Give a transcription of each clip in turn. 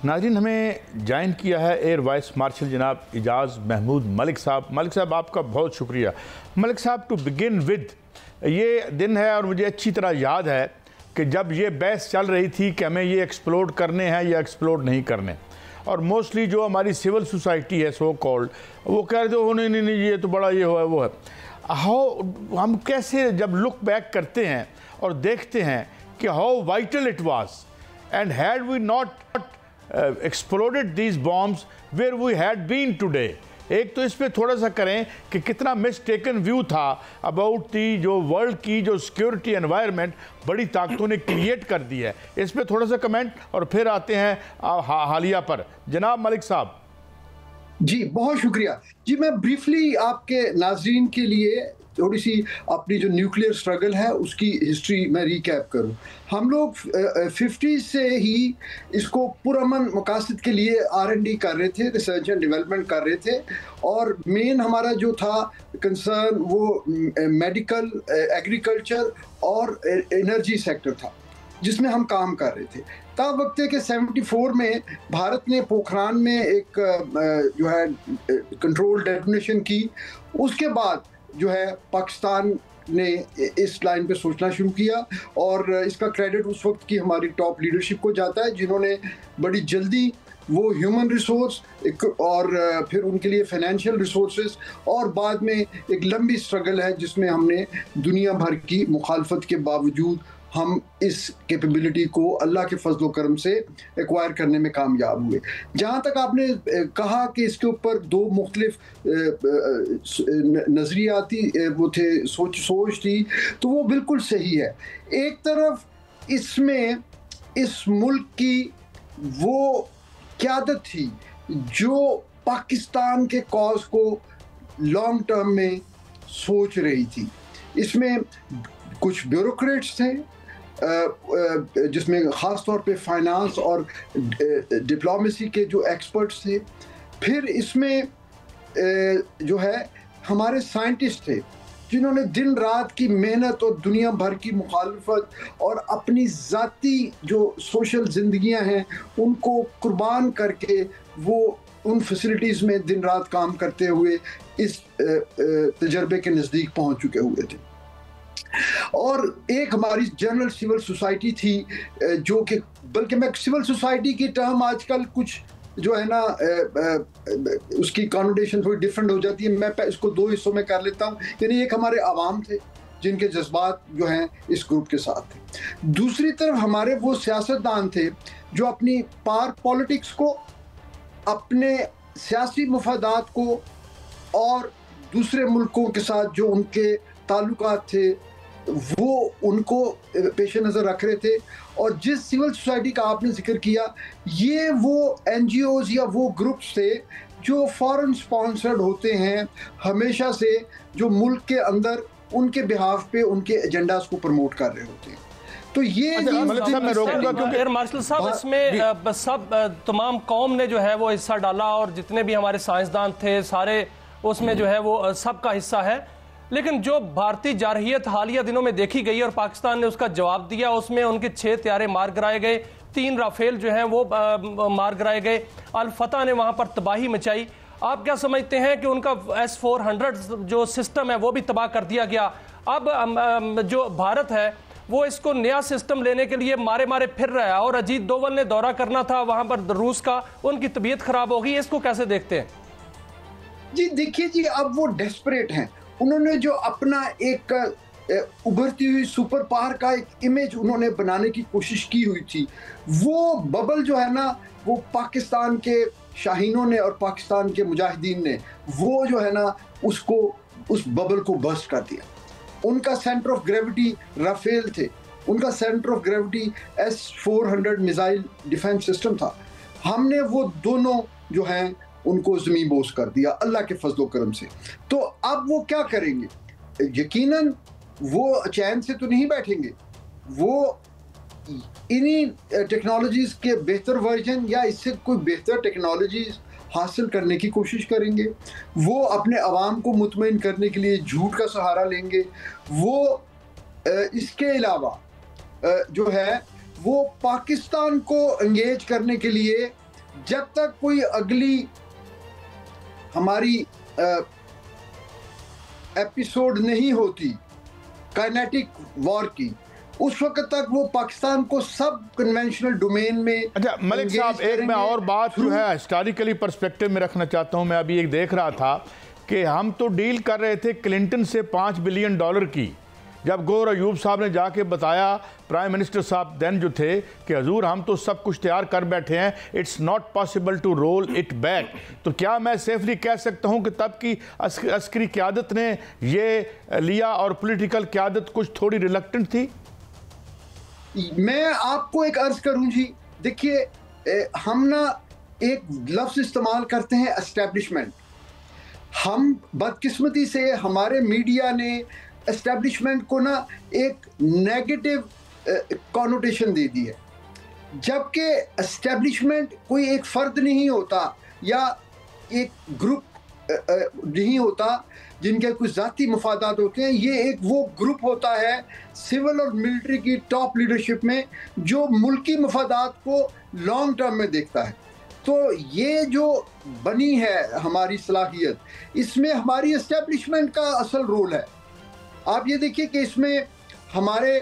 ناظرین، ہمیں جوائن کیا ہے ایئر وائس مارشل جناب اعجاز محمود ملک صاحب۔ ملک صاحب آپ کا بہت شکریہ۔ ملک صاحب، ٹو بگن ود، یہ دن ہے اور مجھے اچھی طرح یاد ہے کہ جب یہ بحث چل رہی تھی کہ ہمیں یہ ایکسپلوڈ کرنے ہیں یا ایکسپلوڈ نہیں کرنے، اور موسٹلی جو ہماری سول سوسائٹی ہے سو کالڈ، وہ کہہ رہے تھے نہیں نہیں یہ تو بڑا یہ ہوا ہے وہ ہے۔ ہم کیسے جب لک بیک کرتے ہیں اور دیکھتے ہیں کہ how vital it was, and had we not exploded these bombs where we had been today۔ ایک تو اس پہ تھوڑا سا کریں کہ کتنا مسٹیکن ویو تھا اباؤٹ دی جو ورلڈ کی جو سیکیورٹی انوائرمنٹ بڑی طاقتوں نے کریٹ کر دی ہے، اس پہ تھوڑا سا کمنٹ اور پھر آتے ہیں حالیہ پر۔ جناب ملک صاحب۔ جی بہت شکریہ۔ جی میں بریفلی آپ کے ناظرین کے لیے تھوڑی سی اپنی جو نیوکلیئر سٹرگل ہے اس کی ہسٹری میں ریکیپ کروں۔ ہم لوگ 50 سے ہی اس کو پرامن مقاصد کے لیے R&D کر رہے تھے، ریسرچ اینڈ ڈیولپمنٹ کر رہے تھے، اور مین ہمارا جو تھا کنسرن وہ میڈیکل، ایگریکلچر اور انرجی سیکٹر تھا جس میں ہم کام کر رہے تھے۔ تا وقت کہ 74 میں بھارت نے پوکھران میں ایک جو ہے کنٹرول ڈیٹونیشن کی، اس کے بعد جو ہے پاکستان نے اس لائن پہ سوچنا شروع کیا، اور اس کا کریڈٹ اس وقت کی ہماری ٹاپ لیڈرشپ کو جاتا ہے جنہوں نے بڑی جلدی وہ ہیومن ریسورس اور پھر ان کے لیے فائنینشیل ریسورسز، اور بعد میں ایک لمبی سٹرگل ہے جس میں ہم نے دنیا بھر کی مخالفت کے باوجود ہم اس کیپیبلٹی کو اللہ کے فضل و کرم سے ایکوائر کرنے میں کامیاب ہوئے۔ جہاں تک آپ نے کہا کہ اس کے اوپر دو مختلف نظریاتی وہ تھے، سوچ تھی، تو وہ بالکل صحیح ہے۔ ایک طرف اس میں اس ملک کی وہ قیادت تھی جو پاکستان کے کاز کو لانگ ٹرم میں سوچ رہی تھی۔ اس میں کچھ بیوروکریٹس تھے جس میں خاص طور پہ فائنانس اور ڈپلومیسی کے جو ایکسپرٹس تھے، پھر اس میں جو ہے ہمارے سائنٹسٹ تھے جنہوں نے دن رات کی محنت اور دنیا بھر کی مخالفت اور اپنی ذاتی جو سوشل زندگیاں ہیں ان کو قربان کر کے وہ ان فیسلٹیز میں دن رات کام کرتے ہوئے اس تجربے کے نزدیک پہنچ چکے ہوئے تھے۔ اور ایک ہماری جنرل سول سوسائٹی تھی جو کہ، بلکہ میں سول سوسائٹی کی ٹرم آج کل کچھ جو ہے نا اس کی کانوٹیشن تھوڑی ڈفرینٹ ہو جاتی ہے، میں اس کو دو حصوں میں کر لیتا ہوں۔ یعنی ایک ہمارے عوام تھے جن کے جذبات جو ہیں اس گروپ کے ساتھ تھے، دوسری طرف ہمارے وہ سیاستدان تھے جو اپنی پار پالیٹکس کو، اپنے سیاسی مفادات کو اور دوسرے ملکوں کے ساتھ جو ان کے تعلقات تھے وہ ان کو پیش نظر رکھ رہے تھے۔ اور جس سول سوسائٹی کا آپ نے ذکر کیا، یہ وہ NGOs یا وہ گروپس تھے جو فارن سپانسرڈ ہوتے ہیں ہمیشہ سے، جو ملک کے اندر ان کے بہاف پہ ان کے ایجنڈاز کو پروموٹ کر رہے ہوتے ہیں۔ تو یہ ایئر مارشل صاحب، اس میں سب تمام قوم نے جو ہے وہ حصہ ڈالا، اور جتنے بھی ہمارے سائنسدان تھے سارے اس میں جو ہے وہ سب کا حصہ ہے، لیکن جو بھارتی جارحیت حالیہ دنوں میں دیکھی گئی اور پاکستان نے اس کا جواب دیا، اس میں ان کے 6 طیارے مار گرائے گئے، 3 رافیل جو ہیں وہ مار گرائے گئے، الفتح نے وہاں پر تباہی مچائی۔ آپ کیا سمجھتے ہیں کہ ان کا S-400 جو سسٹم ہے وہ بھی تباہ کر دیا گیا؟ اب جو بھارت ہے وہ اس کو نیا سسٹم لینے کے لیے مارے پھر رہا ہے، اور اجیت دوول نے دورہ کرنا تھا وہاں پر روس کا، ان کی طبیعت خراب ہو گئی، اس کو کیسے دیکھتے ہیں؟ جی دیکھیے جی، اب وہ ڈیسپریٹ ہیں، انہوں نے جو اپنا ایک ابھرتی ہوئی سپر پاور کا ایک امیج انہوں نے بنانے کی کوشش کی ہوئی تھی، وہ ببل جو ہے نا وہ پاکستان کے شاہینوں نے اور پاکستان کے مجاہدین نے وہ جو ہے نا اس ببل کو برسٹ کر دیا۔ ان کا سینٹر آف گریوٹی رافیل تھے، ان کا centre of gravity S-400 missile defence system تھا۔ ہم نے وہ دونوں جو ہیں ان کو زمین بوس کر دیا اللہ کے فضل و کرم سے۔ تو اب وہ کیا کریں گے؟ یقیناً وہ چین سے تو نہیں بیٹھیں گے، وہ انہی ٹیکنالوجیز کے بہتر ورژن یا اس سے کوئی بہتر ٹیکنالوجیز حاصل کرنے کی کوشش کریں گے، وہ اپنے عوام کو مطمئن کرنے کے لیے جھوٹ کا سہارا لیں گے، وہ اس کے علاوہ جو ہے وہ پاکستان کو انگیج کرنے کے لیے جب تک کوئی اگلی ہماری ایپیسوڈ نہیں ہوتی کائنیٹک وار کی، اس وقت تک وہ پاکستان کو سب کنونشنل ڈومین میں. اچھا ملک صاحب، ایک میں اور بات جو ہے ہسٹوریکلی پرسپیکٹو میں رکھنا چاہتا ہوں. میں ابھی ایک دیکھ رہا تھا کہ ہم تو ڈیل کر رہے تھے کلنٹن سے $5 بلین کی، جب گور ایوب صاحب نے جا کے بتایا پرائم منسٹر صاحب دین جو تھے کہ حضور ہم تو سب کچھ تیار کر بیٹھے ہیں، it's not possible to roll it back. تو کیا میں سیفلی کہہ سکتا ہوں کہ تب کی عسکری قیادت نے یہ لیا اور پولیٹیکل قیادت کچھ تھوڑی ریلکٹنٹ تھی؟ میں آپ کو ایک عرض کروں جی، دیکھیے ہم نا ایک لفظ استعمال کرتے ہیں اسٹیبلشمنٹ. ہم بدقسمتی سے ہمارے میڈیا نے اسٹیبلشمنٹ کو نا ایک نیگیٹو کانوٹیشن دے دی ہے، جبکہ اسٹیبلشمنٹ کوئی ایک فرد نہیں ہوتا یا ایک گروپ نہیں ہوتا جن کے کچھ ذاتی مفادات ہوتے ہیں. یہ ایک وہ گروپ ہوتا ہے سول اور ملٹری کی ٹاپ لیڈرشپ میں جو ملکی مفادات کو لانگ ٹرم میں دیکھتا ہے. تو یہ جو بنی ہے ہماری صلاحیت، اس میں ہماری اسٹیبلشمنٹ کا اصل رول ہے. آپ یہ دیکھیے کہ اس میں ہمارے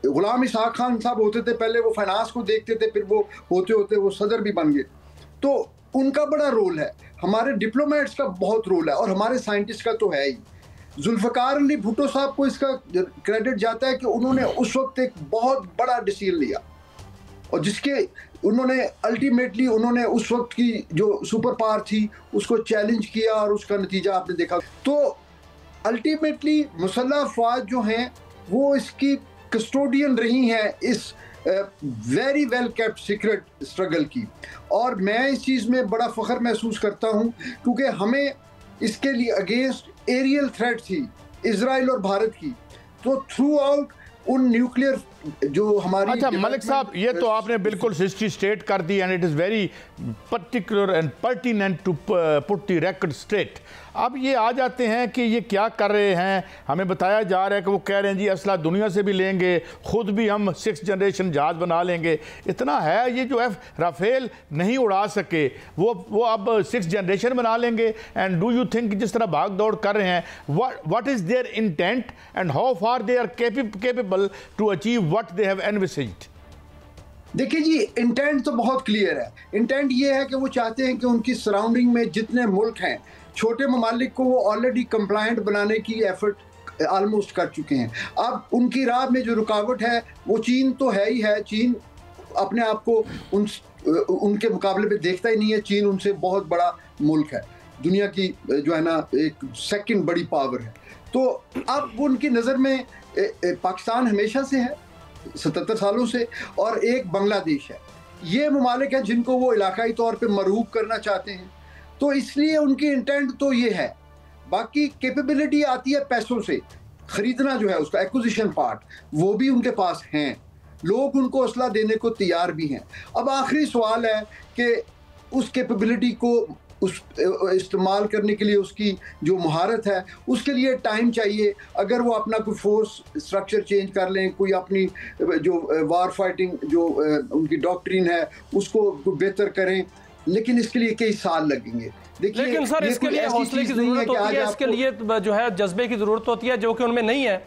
غلام اسحاق خان صاحب ہوتے تھے، پہلے وہ فائنانس کو دیکھتے تھے، پھر وہ ہوتے ہوتے وہ صدر بھی بن گئے. تو ان کا بڑا رول ہے، ہمارے ڈپلومیٹس کا بہت رول ہے، اور ہمارے سائنٹسٹ کا تو ہے ہی. ذوالفقار علی بھٹو صاحب کو اس کا کریڈٹ جاتا ہے کہ انہوں نے اس وقت ایک بہت بڑا ڈیسیژن لیا، اور جس کے انہوں نے الٹیمیٹلی انہوں نے اس وقت کی جو سپر پاور تھی اس کو چیلنج کیا، اور اس کا نتیجہ آپ نے دیکھا. تو الٹیمیٹلی مسلح افواج جو ہیں وہ اس کی کسٹوڈین رہی ہیں اس very well kept secret struggle کی. اور میں اس چیز میں بڑا فخر محسوس کرتا ہوں کیونکہ ہمیں اس کے لیے اگینسٹ ایریل تھریٹ تھی اسرائیل اور بھارت کی. تو تھرو آؤٹ ان نیوکلیئر جو ہماری. اچھا ملک صاحب، یہ تو آپ نے بالکل ہسٹری اسٹیٹ کر دی and it is very particular and pertinent to put the record straight. اب یہ آ جاتے ہیں کہ یہ کیا کر رہے ہیں. ہمیں بتایا جا رہا ہے کہ وہ کہہ رہے ہیں جی اسلحہ دنیا سے بھی لیں گے، خود بھی ہم 6th جنریشن جہاز بنا لیں گے. اتنا ہے یہ جو رافیل نہیں اڑا سکے وہ اب 6th جنریشن بنا لیں گے. اینڈ ڈو یو تھنک جس طرح بھاگ دوڑ کر رہے ہیں what is their intent and how far they are capable to achieve what they have envisaged? دیکھیں جی، انٹینٹ تو بہت کلیئر ہے. انٹینٹ یہ ہے کہ وہ چاہتے ہیں کہ ان کی سراؤنڈنگ میں جتنے ملک ہیں چھوٹے ممالک کو وہ آلریڈی کمپلائنٹ بنانے کی ایفرٹ آلموسٹ کر چکے ہیں. اب ان کی راہ میں جو رکاوٹ ہے وہ چین تو ہے ہی ہے. چین اپنے آپ کو ان کے مقابلے پہ دیکھتا ہی نہیں ہے. چین ان سے بہت بڑا ملک ہے، دنیا کی جو ہے نا ایک سیکنڈ بڑی پاور ہے. تو اب ان کی نظر میں پاکستان ہمیشہ سے ہے، 77 سالوں سے، اور ایک بنگلہ دیش ہے. یہ ممالک ہیں جن کو وہ علاقائی طور پہ مرعوب کرنا چاہتے ہیں. تو اس لیے ان کی انٹینٹ تو یہ ہے. باقی کیپیبلٹی آتی ہے پیسوں سے، خریدنا جو ہے اس کا ایکوزیشن پارٹ، وہ بھی ان کے پاس ہیں. لوگ ان کو اسلحہ دینے کو تیار بھی ہیں. اب آخری سوال ہے کہ اس کیپیبلٹی کو استعمال کرنے کے لیے اس کی جو مہارت ہے اس کے لیے ٹائم چاہیے. اگر وہ اپنا کوئی فورس اسٹرکچر چینج کر لیں، کوئی اپنی جو وار فائٹنگ جو ان کی ڈاکٹرین ہے اس کو بہتر کریں، لیکن اس کے لیے کئی سال لگیں گے. لیکن سر اس کے لیے حوصلے کی ضرورت ہوتی ہے، اس کے لیے جو ہے جذبے کی ضرورت ہوتی ہے جو کہ ان میں نہیں ہے.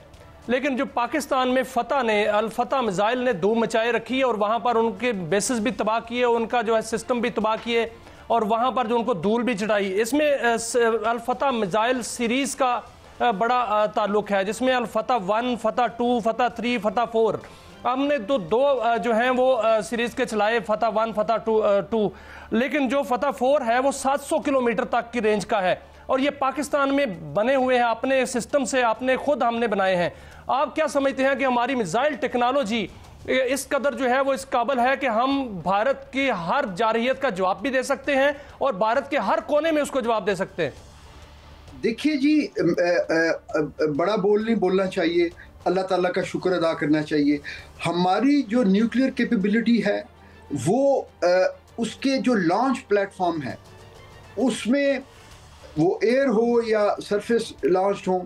لیکن جو پاکستان میں فتح نے الفتح میزائل نے دھوم مچائے رکھی ہے، اور وہاں پر ان کے بیسز بھی تباہ کیے، ان کا جو ہے سسٹم بھی تباہ کیے، اور وہاں پر جو ان کو دھول بھی چڑھائی. اس میں الفتح میزائل سیریز کا بڑا تعلق ہے، جس میں الفتح 1، فتح 2، فتح 3، فتح 4. ہم نے دو جو ہیں وہ سیریز کے چلائے، فتح 1، فتح 2، لیکن جو فتح 4 ہے وہ 700 کلومیٹر تک کی رینج کا ہے، اور یہ پاکستان میں بنے ہوئے ہیں اپنے سسٹم سے، اپنے خود ہم نے بنائے ہیں. آپ کیا سمجھتے ہیں کہ ہماری میزائل ٹیکنالوجی اس قدر جو ہے وہ اس قابل ہے کہ ہم بھارت کی ہر جارحیت کا جواب بھی دے سکتے ہیں اور بھارت کے ہر کونے میں اس کو جواب دے سکتے ہیں؟ دیکھیے جی، بڑا بول نہیں بولنا چاہیے، اللہ تعالیٰ کا شکر ادا کرنا چاہیے. ہماری جو نیوکلیئر کیپیبلٹی ہے وہ اس کے جو لانچ پلیٹ فارم ہے اس میں وہ ایئر ہو یا سرفیس لانچ ہو،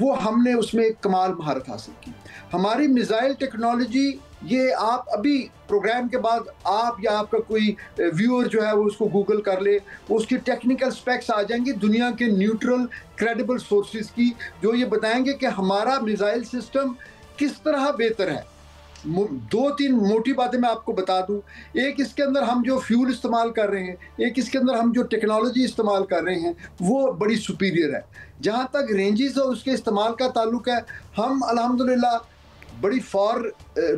وہ ہم نے اس میں ایک کمال مہارت حاصل کی. ہماری میزائل ٹیکنالوجی یہ آپ ابھی پروگرام کے بعد آپ یا آپ کا کوئی ویور جو ہے وہ اس کو گوگل کر لے، اس کی ٹیکنیکل سپیکس آ جائیں گی دنیا کے نیوٹرل کریڈیبل سورسز کی، جو یہ بتائیں گے کہ ہمارا میزائل سسٹم کس طرح بہتر ہے۔ 2-3 موٹی باتیں میں آپ کو بتا دوں۔ ایک، اس کے اندر ہم جو فیول استعمال کر رہے ہیں، ایک اس کے اندر ہم جو ٹیکنالوجی استعمال کر رہے ہیں وہ بڑی سپیریئر ہے۔ جہاں تک رینجز اور اس کے استعمال کا تعلق ہے، ہم الحمدللہ بڑی فار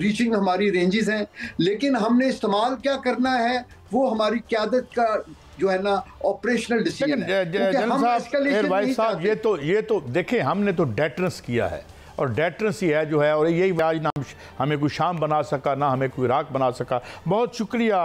ریچنگ ہماری رینجز ہیں، لیکن ہم نے استعمال کیا کرنا ہے وہ ہماری قیادت کا جو ہے نا آپریشنل ڈیسیژن ہے۔ جنرل صاحب، ایئر وائس صاحب، یہ تو دیکھیں ہم نے تو ڈیٹرنس کیا ہے، اور ڈیٹرنس ہی ہے جو ہے، اور یہی آج نہ ہمیں کوئی شام بنا سکا، نہ ہمیں کوئی عراق بنا سکا۔ بہت شکریہ